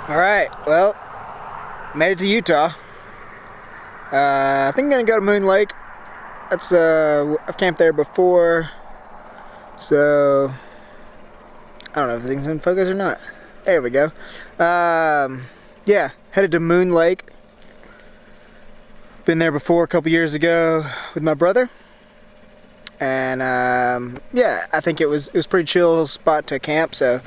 Alright, well, made it to Utah. I think I'm gonna go to Moon Lake. That's I've camped there before, so I don't know if things in focus or not. There we go. Yeah, headed to Moon Lake. Been there before a couple years ago with my brother, and yeah, I think it was pretty chill spot to camp. So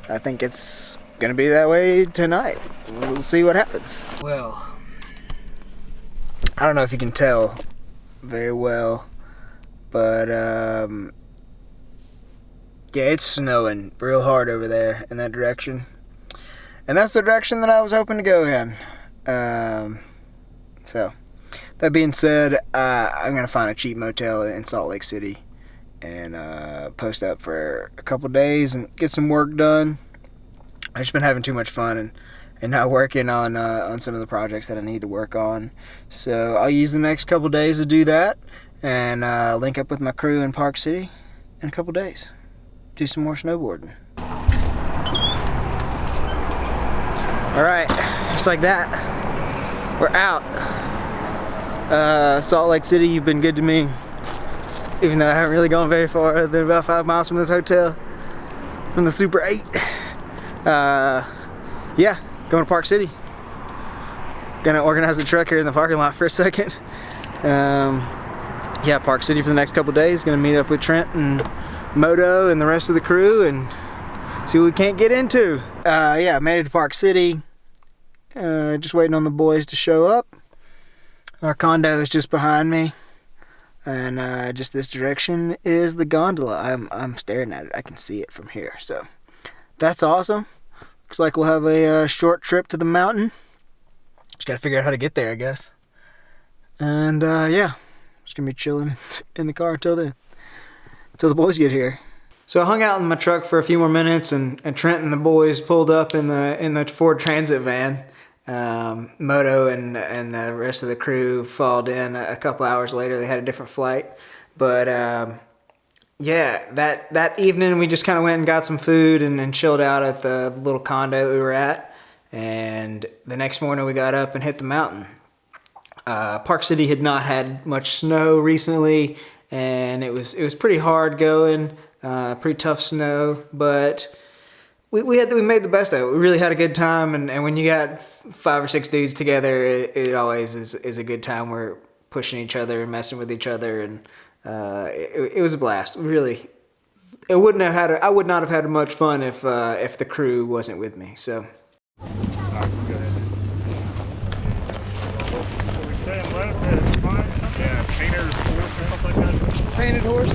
I think it's gonna be that way tonight. We'll see what happens. Well, I don't know if you can tell very well, but yeah, it's snowing real hard over there in that direction, and that's the direction that I was hoping to go in. So that being said, I'm gonna find a cheap motel in Salt Lake City and post up for a couple days and get some work done. I've just been having too much fun and not working on some of the projects that I need to work on. So I'll use the next couple days to do that and link up with my crew in Park City in a couple days. Do some more snowboarding. Alright, just like that, we're out. Salt Lake City, you've been good to me, even though I haven't really gone very far other than about 5 miles from this hotel, from the Super 8. Yeah, going to Park City. Gonna organize the truck here in the parking lot for a second. Yeah, Park City for the next couple days. Gonna meet up with Trent and Moto and the rest of the crew and see what we can't get into. Yeah, made it to Park City. Just waiting on the boys to show up. Our condo is just behind me, and just this direction is the gondola. I'm staring at it. I can see it from here, so that's awesome. Looks like we'll have a short trip to the mountain. Just gotta figure out how to get there, I guess. And yeah, just gonna be chilling in the car until then, until the boys get here. So I hung out in my truck for a few more minutes, and Trent and the boys pulled up in the Ford Transit van. Moto and the rest of the crew followed in a couple hours later. They had a different flight, but yeah, that evening we just kind of went and got some food and chilled out at the little condo that we were at. And the next morning we got up and hit the mountain. Park City had not had much snow recently, and it was pretty hard going, pretty tough snow, but we made the best of it. We really had a good time, and when you got 5 or 6 dudes together, it always is a good time. We're pushing each other and messing with each other, and it was a blast. Really, I would not have had much fun if the crew wasn't with me. So. Yeah, painted horse or something like that. Painted horse?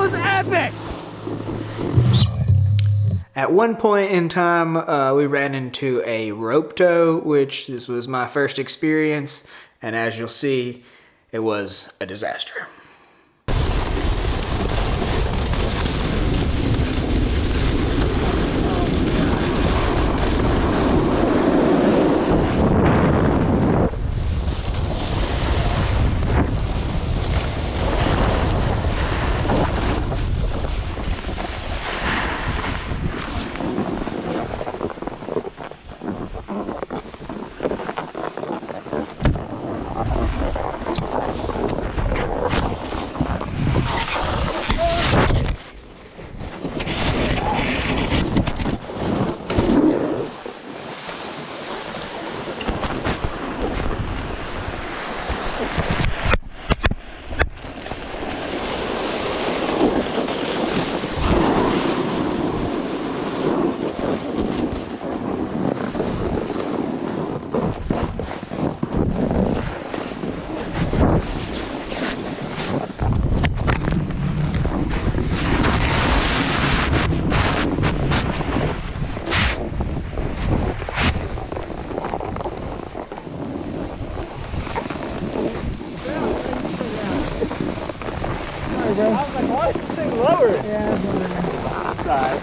was epic! At one point in time, we ran into a rope tow, which this was my first experience, and as you'll see, it was a disaster. I was like, why is this thing lower? Yeah, That's alright.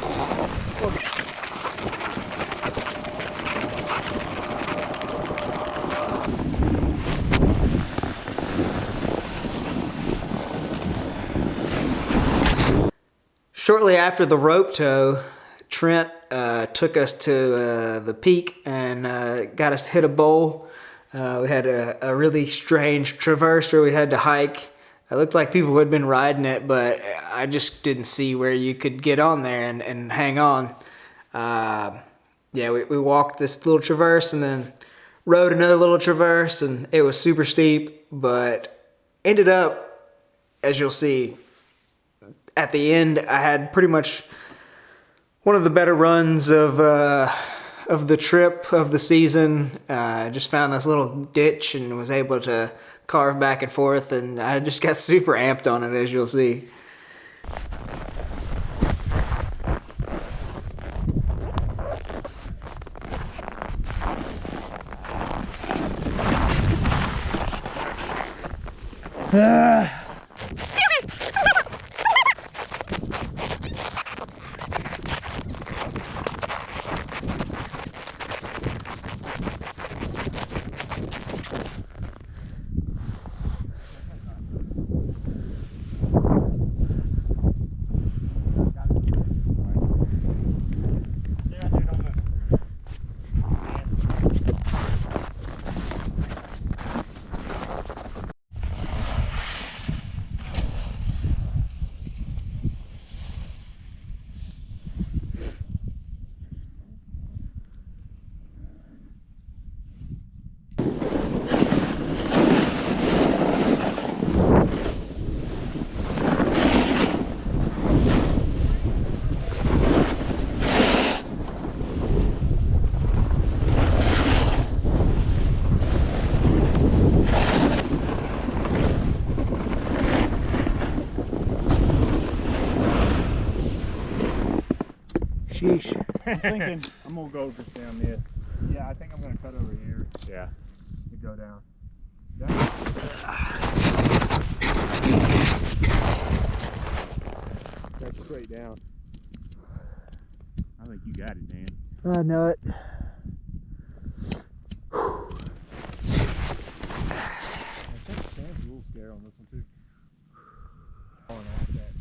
Shortly after the rope tow, Trent took us to the peak and got us to hit a bowl. We had a really strange traverse where we had to hike. It looked like people had been riding it, but I just didn't see where you could get on there and hang on. Yeah, we walked this little traverse and then rode another little traverse, and it was super steep, but ended up, as you'll see, at the end, I had pretty much one of the better runs of the trip, of the season. I just found this little ditch and was able to carve back and forth, and I just got super amped on it, as you'll see. Sheesh. I'm thinking I'm gonna go just down this. Yeah, I think I'm gonna cut over here. Yeah. To go down. That's straight down. I think you got it, Dan. I know it. I think Sam's a little scared on this one too. Falling off that.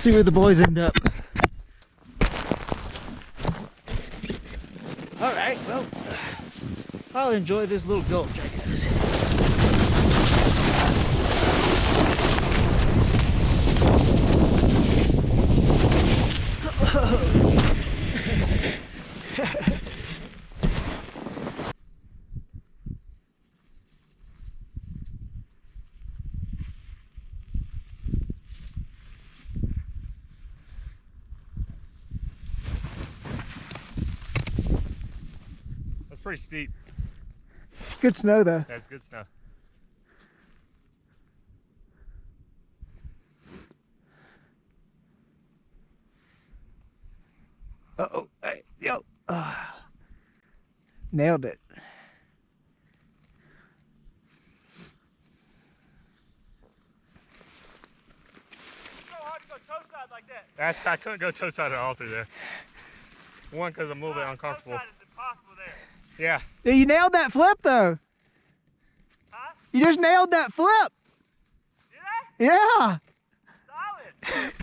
See where the boys end up. All right, well, I'll enjoy this little gulch, I guess. That's pretty steep. Good snow, though. That's good snow. Uh-oh. Hey, yo. Nailed it. I couldn't go toe side at all through there. One, because I'm a little bit uncomfortable. Toe side is impossible there. Yeah. Yeah, you nailed that flip, though. Huh? You just nailed that flip. Did I? Yeah. Solid.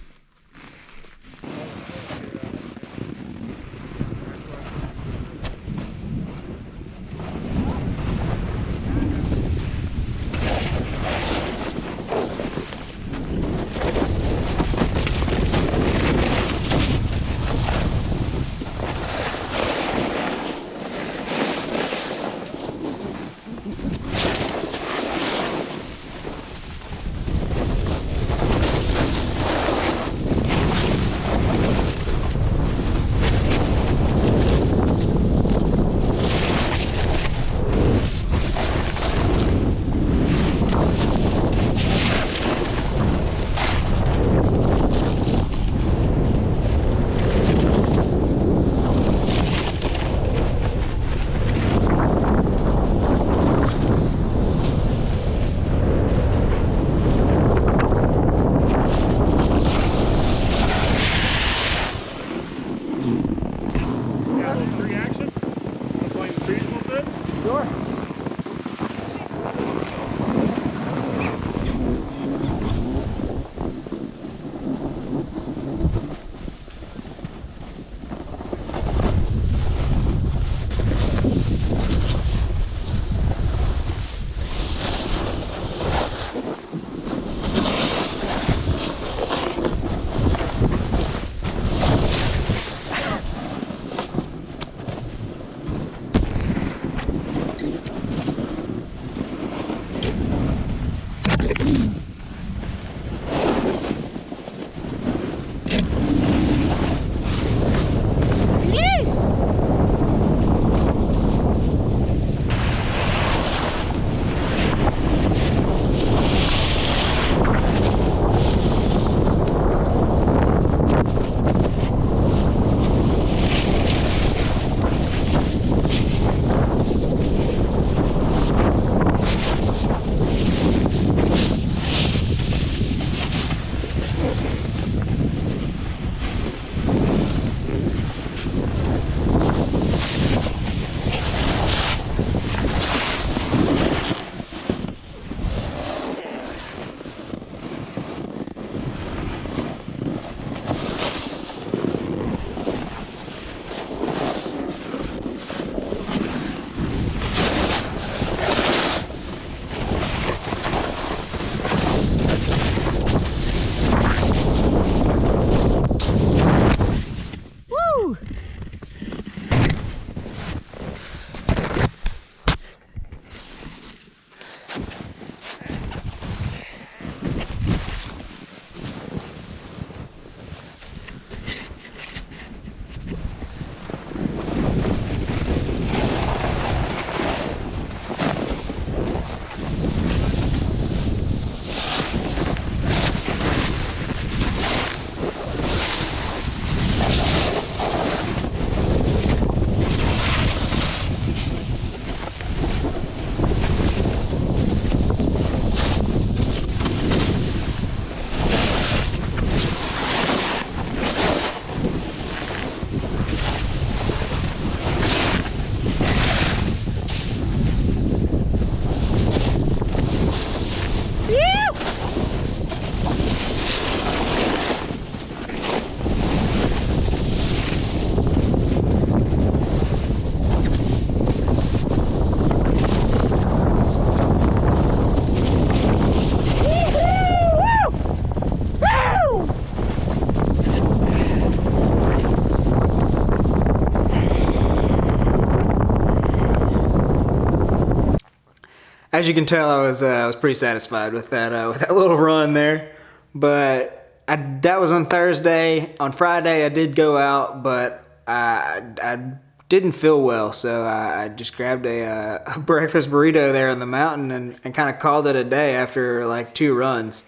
as you can tell, I was pretty satisfied with that little run there. But that was on Thursday. On Friday, I did go out, but I didn't feel well, so I just grabbed a breakfast burrito there on the mountain and kind of called it a day after like 2 runs.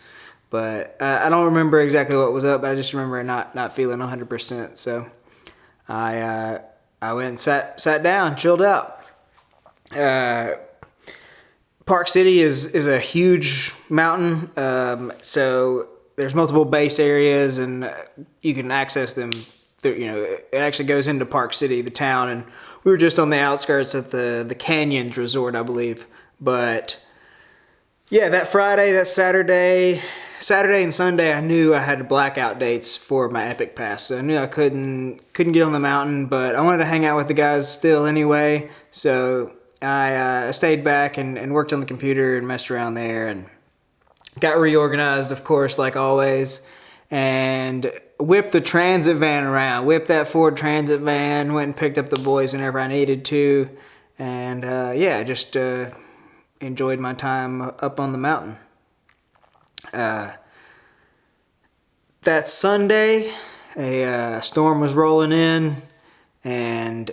But I don't remember exactly what was up, but I just remember not feeling 100%. So I went and sat down, chilled out. Park City is a huge mountain, so there's multiple base areas, and you can access them through, it actually goes into Park City, the town, and we were just on the outskirts at the Canyons Resort, I believe. But yeah, that Friday, that Saturday and Sunday, I knew I had blackout dates for my Epic Pass, so I knew I couldn't get on the mountain, but I wanted to hang out with the guys still anyway, so I stayed back and worked on the computer and messed around there and got reorganized, of course, like always, and whipped the transit van around. Whipped that Ford Transit van, went and picked up the boys whenever I needed to, and yeah, just enjoyed my time up on the mountain. That Sunday, a storm was rolling in, and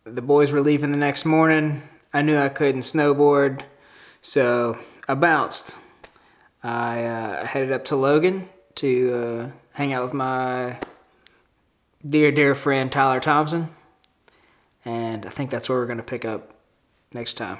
the boys were leaving the next morning. I knew I couldn't snowboard, so I bounced. I headed up to Logan to hang out with my dear friend Tyler Thompson, and I think that's where we're going to pick up next time.